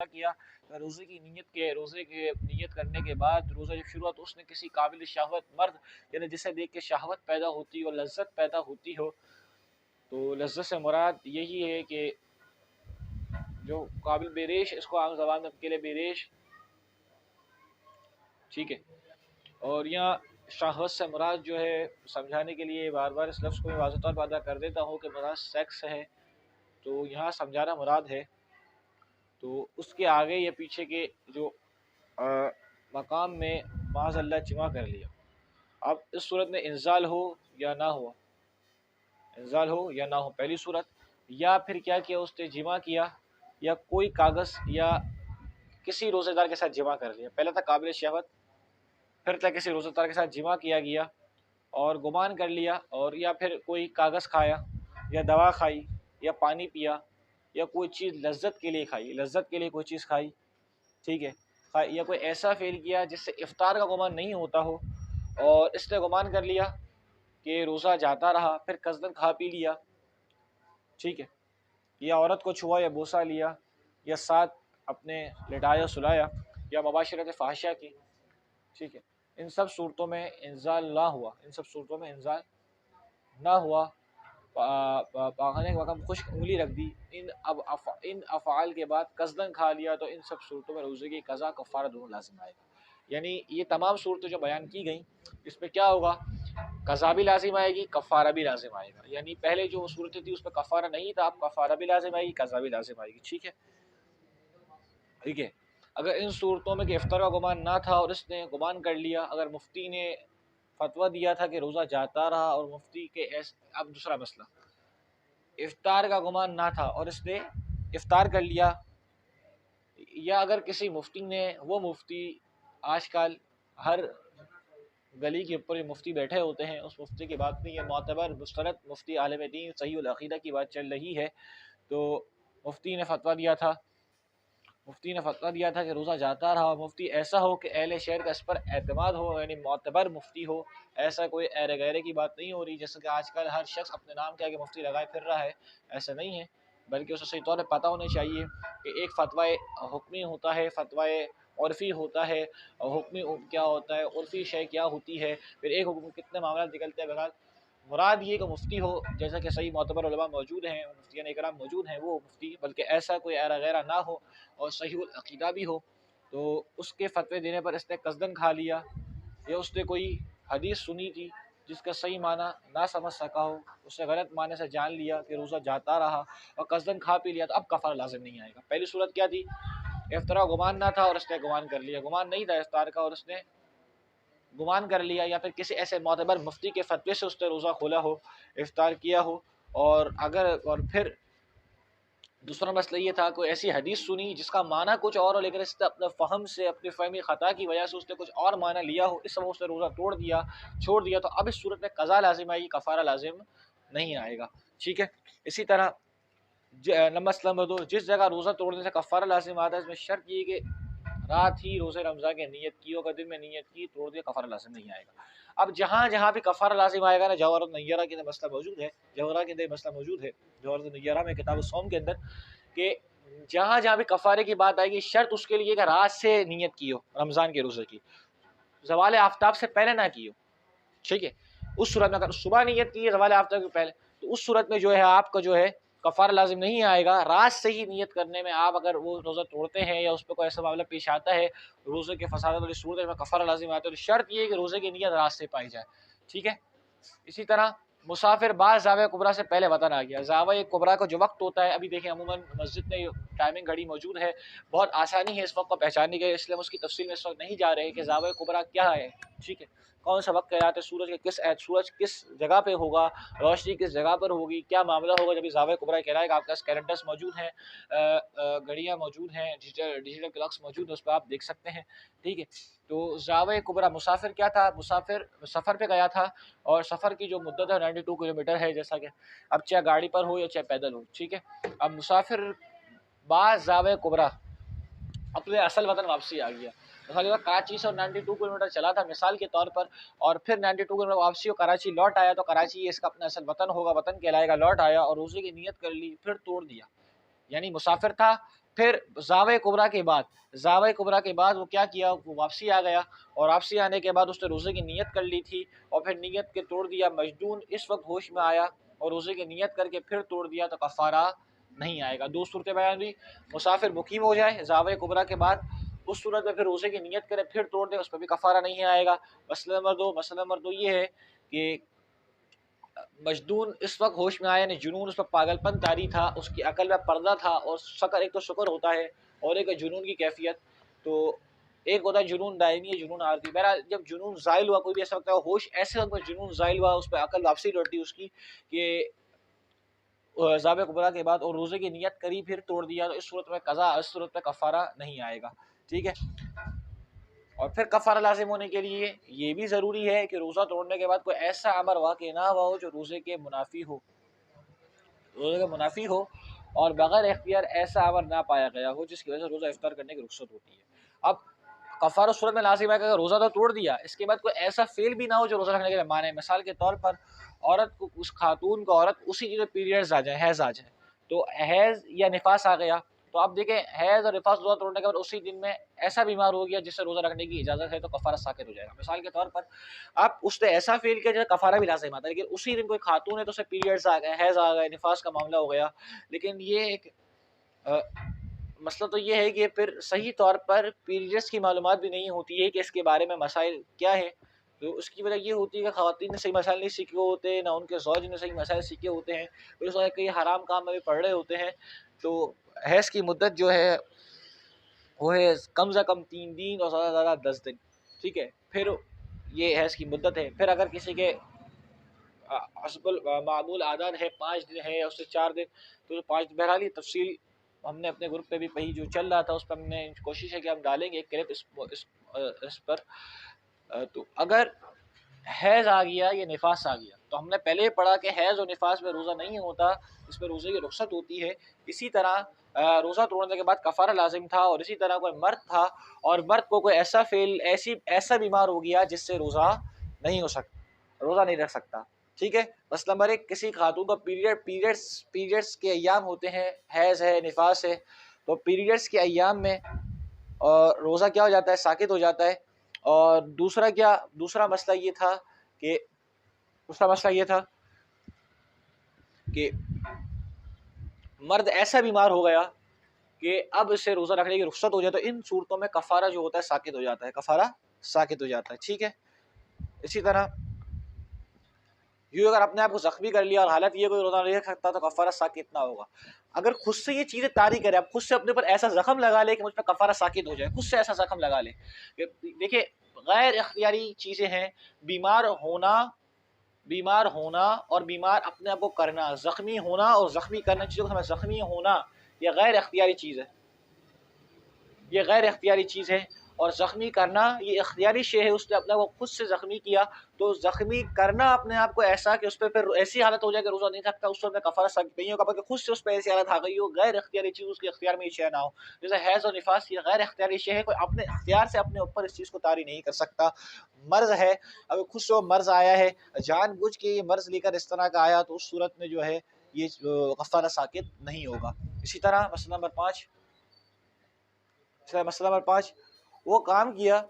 کیا روزے کی نیت کرنے کے بعد روزہ جب شروع ہوا تو اس نے کسی قابل شہوت مرد یعنی جسے دیکھ کے شہوت پیدا ہوتی ہو، لذت پیدا ہوتی ہو، تو لذت سے مراد یہی ہے کہ جو قابل بیریش، اس کو عام زبان میں کے لیے بیریش، ٹھیک ہے. اور یہاں شہوت سے مراد جو ہے سمجھانے کے لیے بار بار اس لفظ کو میں واضح طور پر ادا کر دیتا ہوں کہ مراد سیکس ہے، تو یہاں سمجھانا مراد ہے. تو اس کے آگے یا پیچھے کے جو مقام میں معاذ اللہ جمع کر لیا. اب اس صورت میں انزال ہو یا نہ ہو، انزال ہو یا نہ ہو پہلی صورت، یا پھر کیا کیا اس نے جمع کیا یا کوئی کاغذ یا کسی روزے دار کے ساتھ جمع کر لیا. پہلا تھا قابل شہوت، پھر تھا کسی روزے دار کے ساتھ جمع کیا گیا اور گمان کر لیا، اور یا پھر کوئی کاغذ کھایا یا دوا کھائی یا پانی پیا یا کوئی چیز لذت کے لیے کھائی، لذت کے لیے کوئی چیز کھائی، ٹھیک ہے، یا کوئی ایسا فعل کیا جس سے افطار کا گمان نہیں ہوتا ہو اور اس نے گمان کر لیا کہ روزہ جاتا رہا، پھر قصدن کھا پی لیا، ٹھیک ہے، یا عورت کو چھوا یا بوسہ لیا یا ساتھ اپنے لٹایا سلایا یا مباشرت فحشہ کی، ٹھیک ہے. ان سب صورتوں میں انزال نہ ہوا، ان سب صورتوں میں انزال نہ ہوا. پاخانے کے وقت خشک انگلی رکھ دی، ان افعال کے بعد قصدن کھا لیا، تو ان سب صورتوں میں روزے کی قضا کفارہ دونوں لازم آئے گا. یعنی یہ تمام صورتیں جو بیان کی گئیں اس میں کیا ہوگا، قضا بھی لازم آئے گی، کفارہ بھی لازم آئے گا. یعنی پہلے جو صورتیں تھی اس میں کفارہ نہیں تھا، اب کفارہ بھی لازم آئے گی، قضا بھی لازم آئے گی، ٹھیک ہے. ٹھیک ہے، اگر ان صورتوں میں کہ افطار کا گمان نہ تھا اور اس نے گمان کر لیا، اگر مفتی نے فتویٰ دیا تھا کہ روزہ جاتا رہا اور مفتی کے اب دوسرا مسئلہ، افطار کا گمان نہ تھا اور اس نے افطار کر لیا، یا اگر کسی مفتی نے، وہ مفتی آج کل ہر گلی کے اوپر مفتی بیٹھے ہوتے ہیں، اس مفتی کی بات نہیں، یہ معتبر مستند مفتی عالم دین صحیح العقیدہ کی بات چل رہی ہے. تو مفتی نے فتویٰ دیا تھا کہ روزہ جاتا رہا، مفتی ایسا ہو کہ اہل شہر کا اس پر اعتماد ہو، یعنی معتبر مفتی ہو، ایسا کوئی ایرے غیرے کی بات نہیں ہو رہی جیسا کہ آج کل ہر شخص اپنے نام کے آگے مفتی لگائے پھر رہا ہے. ایسا نہیں ہے، بلکہ اسے صحیح طور پہ پتہ ہونا چاہیے کہ ایک فتویٰ حکمی ہوتا ہے، فتویٰ عرفی ہوتا ہے، حکمی کیا ہوتا ہے، عرفی شے کیا ہوتی ہے، پھر ایک حکم کتنے معاملات نکلتے ہیں. بہرحال مراد یہ کہ مفتی ہو، جیسا کہ صحیح معتبر علماء موجود ہیں، مفتیان اکرام موجود ہیں، وہ مفتی، بلکہ ایسا کوئی ایرا غیرہ نہ ہو اور صحیح العقیدہ بھی ہو. تو اس کے فتوے دینے پر اس نے قصدن کھا لیا، یا اس نے کوئی حدیث سنی تھی جس کا صحیح معنی نہ سمجھ سکا ہو، اس نے غلط معنی سے جان لیا کہ روزہ جاتا رہا اور قصدن کھا پی لیا، تو اب کفارہ لازم نہیں آئے گا. پہلی صورت کیا تھی، افطار گمان نہ تھا اور اس نے گمان کر لیا، گمان نہیں تھا افطار کا اور اس نے گمان کر لیا، یا پھر کسی ایسے معتبر مفتی کے فتوے سے اس نے روزہ کھولا ہو، افطار کیا ہو. اور پھر دوسرا مسئلہ یہ تھا کوئی ایسی حدیث سنی جس کا معنی کچھ اور ہو، لیکن اس نے اپنے فہم سے، اپنی فہمی خطا کی وجہ سے اس نے کچھ اور معنی لیا ہو، اس سبب اس نے روزہ چھوڑ دیا، تو اب اس صورت میں قضا لازم آئے گی، کفارہ لازم نہیں آئے گا، ٹھیک ہے. اسی طرح مسئلہ نمبر 2، جس جگہ روزہ توڑنے سے کفارہ لازم آتا ہے اس میں شرط یہ کہ رات ہی روزے رمضان کی نیت کی ہو، اگر دن میں نیت کی توڑ دیا، کفارہ لازم نہیں آئے گا. اب جہاں بھی کفارہ لازم آئے گا نا، جوہر النیرہ کے اندر مسئلہ موجود ہے، جوہر النیرہ میں کتاب الصوم کے اندر، کہ جہاں بھی کفارے کی بات آئے گی شرط اس کے لیے کہ رات سے نیت کی ہو، رمضان کے روزے کی، زوال آفتاب سے پہلے نہ کی ہو، ٹھیک ہے. اس صورت میں اگر صبح نیت کی ہے زوال آفتاب کے پہلے، تو اس صورت میں جو ہے آپ کا جو ہے کفارہ لازم نہیں آئے گا. رات سے ہی نیت کرنے میں آپ اگر وہ روزہ توڑتے ہیں یا اس پہ کوئی ایسا معاملہ پیش آتا ہے روزے کے فسادات والی صورت میں کفارہ لازم آتا ہے، تو شرط یہ ہے کہ روزے کی نیت رات سے پائی جائے، ٹھیک ہے. اسی طرح مسافر بعض زاویہ کبریٰ سے پہلے وطن آ گیا، زاویہ کبریٰ کا جو وقت ہوتا ہے، ابھی دیکھیں عموماً مسجد میں ٹائمنگ گھڑی موجود ہے، بہت آسانی ہے اس وقت کو پہچاننے کی، اس لیے ہم اس کی تفصیل میں اس وقت نہیں جا رہے کہ زاویہ کبریٰ کیا ہے، ٹھیک ہے، کون سا وقت کہلاتا ہے، سورج کس جگہ پہ ہوگا، روشنی کس جگہ پر ہوگی، کیا معاملہ ہوگا جب زاویہ کبریٰ کہلائے گا. آپ کے پاس کیلنڈرز موجود ہیں، گھڑیاں موجود ہیں، ڈیجیٹل کلاکس موجود ہیں، اس پہ آپ دیکھ سکتے ہیں، ٹھیک ہے. تو زاویہ کبریٰ مسافر کیا تھا، مسافر سفر پہ گیا تھا اور سفر کی جو مدت ہے 92 کلومیٹر ہے، جیسا کہ اب چاہے گاڑی پر ہو یا چاہے پیدل ہو، ٹھیک ہے. اب مسافر بعض زاویہ کبریٰ اپنے اصل وطن واپسی آ گیا، مثال کراچی سے 92 کلومیٹر چلا تھا مثال کے طور پر، اور پھر 92 کلومیٹر واپسی ہو کراچی لوٹ آیا، تو کراچی اس کا اپنا اصل وطن ہوگا، وطن کہلائے گا، لوٹ آیا اور روزے کی نیت کر لی، پھر توڑ دیا، یعنی مسافر تھا پھر زاویہ کبریٰ کے بعد وہ کیا کیا، وہ واپسی آ گیا، اور واپسی آنے کے بعد اس نے روزے کی نیت کر لی تھی اور پھر نیت کے توڑ دیا۔ مجنون اس وقت ہوش میں آیا اور روزے کی نیت کر کے پھر توڑ دیا تو کفارہ نہیں آئے گا۔ دو صورتیں بیان ہوئی، مسافر مقیم ہو جائے زاویہ کبریٰ کے بعد، اس صورت میں پھر روزے کی نیت کرے پھر توڑ دے، اس پہ بھی کفارہ نہیں آئے گا۔ مسئلہ نمبر دو یہ ہے کہ مجنون اس وقت ہوش میں آیا، یعنی جنون اس پر پاگل پن طاری تھا، اس کی عقل میں پردہ تھا، اور شکر، ایک تو شکر ہوتا ہے اور ایک جنون کی کیفیت، تو ایک ہوتا ہے جنون دائمی ہے، جنون عارضی۔ بہرحال جب جنون زائل ہوا، کوئی بھی ایسا وقت ہے ہوش ایسے وقت میں جنون زائل ہوا، اس پہ عقل واپسی لوٹی اس کی کہ زاویہ کبریٰ کے بعد، اور روزے کی نیت کری پھر توڑ دیا، تو اس صورت میں قضا، اس صورت میں کفارہ نہیں آئے گا، ٹھیک ہے۔ اور پھر کفارہ لازم ہونے کے لیے یہ بھی ضروری ہے کہ روزہ توڑنے کے بعد کوئی ایسا امر واقع نہ ہوا ہو جو روزے کے منافی ہو، اور بغیر اختیار ایسا امر نہ پایا گیا ہو جس کی وجہ سے روزہ افطار کرنے کی رخصت ہوتی ہے۔ اب کفارہ صورت میں لازم ہے کہ اگر روزہ تو توڑ دیا، اس کے بعد کوئی ایسا فعل بھی نہ ہو جو روزہ رکھنے کے لیے مانے۔ مثال کے طور پر عورت کو، اس خاتون کو، عورت اسی چیز میں پیریڈز آ جائیں، حیض آ جائے، تو حیض یا نفاس آ گیا، تو اب دیکھیں حیض اور نفاس روزہ توڑنے کے بعد اسی دن میں ایسا بیمار ہو گیا جس سے روزہ رکھنے کی اجازت ہے، تو کفارہ ساقط ہو جائے گا۔ مثال کے طور پر اب اس نے ایسا فعل کیا جیسے کفارہ بھی لازم آتا ہے، لیکن اسی دن کوئی خاتون ہے تو اسے پیریڈز آ گئے، حیض آ گئے، نفاس کا معاملہ ہو گیا، لیکن یہ ایک مسئلہ تو یہ ہے کہ پھر صحیح طور پر پیریڈز کی معلومات بھی نہیں ہوتی ہے کہ اس کے بارے میں مسائل کیا ہے، تو اس کی وجہ یہ ہوتی ہے کہ خواتین نے صحیح مسائل نہیں سیکھے ہوتے، نہ ان کے زوج نے صحیح مسائل سیکھے ہوتے ہیں، پھر اس وقت کئی حرام کام میں بھی پڑھ رہے ہوتے ہیں، تو حیض کی مدت جو ہے وہ ہے کم سے کم 3 دن اور زیادہ سے زیادہ 10 دن، ٹھیک ہے۔ پھر یہ حیض کی مدت ہے، پھر اگر کسی کے حسب المعمول عادت ہے 5 دن ہے یا اس سے 4 دن، تو 5 دن، بہرحال یہ تفصیل ہم نے اپنے گروپ پہ بھی پڑھی، جو چل رہا تھا اس پہ ہم نے کوشش ہے کہ ہم ڈالیں گے ایک کلپ اس پر۔ تو اگر حیض آ گیا یا نفاس آ گیا، تو ہم نے پہلے ہی پڑھا کہ حیض اور نفاس میں روزہ نہیں ہوتا، اس میں روزے کی رخصت ہوتی ہے۔ اسی طرح روزہ توڑنے کے بعد کفارہ لازم تھا، اور اسی طرح کوئی مرد تھا اور مرد کو کوئی ایسا فعل، ایسا بیمار ہو گیا جس سے روزہ نہیں ہو سکتا، روزہ نہیں رکھ سکتا، ٹھیک ہے۔ مسئلہ نمبر 1، کسی خاتون کو پیریڈز کے ایام ہوتے ہیں، حیض ہے، نفاس ہے، تو پیریڈز کے ایام میں روزہ کیا ہو جاتا ہے، ساقط ہو جاتا ہے۔ اور دوسرا مسئلہ یہ تھا کہ مرد ایسا بیمار ہو گیا کہ اب اسے روزہ رکھنے کی رخصت ہو جائے، تو ان صورتوں میں کفارہ جو ہوتا ہے ساقط ہو جاتا ہے، کفارہ ساقط ہو جاتا ہے، ٹھیک ہے۔ اسی طرح اگر اپنے آپ کو زخمی کر لیا اور حالت یہ کوئی روزہ نہیں رکھ سکتا، تو کفارہ ساقط نہ ہوگا۔ اگر خود سے یہ چیزیں طاری کرے، اب خود سے اپنے پر ایسا زخم لگا لے کہ مجھ پہ کفارہ ساقط ہو جائے، خود سے ایسا زخم لگا لے، دیکھیں غیر اختیاری چیزیں ہیں، بیمار ہونا اور بیمار اپنے آپ کو کرنا، زخمی ہونا اور زخمی کرنا، چیزوں کو ہمیں زخمی ہونا یہ غیر اختیاری چیز ہے، اور زخمی کرنا یہ اختیاری شے ہے، اس نے اپنے کو خود سے زخمی کیا، تو زخمی کرنا اپنے آپ کو ایسا کہ اس پہ پھر ایسی حالت ہو جائے کہ روزہ نہیں رکھتا، اس میں کفارہ ساقط نہیں ہوگا، بلکہ خود سے اس پہ ایسی حالت آ گئی ہو، غیر اختیاری چیز اس کے اختیار میں یہ شے نہ ہو، جیسے حیض اور نفاس یہ غیر اختیاری شے ہے، کوئی اپنے اختیار سے اپنے اوپر اس چیز کو طاری نہیں کر سکتا۔ مرض ہے، اگر خود سے وہ مرض آیا ہے، جان بوجھ کے یہ مرض لے کر اس طرح کا آیا، تو اس صورت میں جو ہے یہ کفارہ ساقط نہیں ہوگا۔ اسی طرح مسئلہ نمبر 5 وہ کام کیا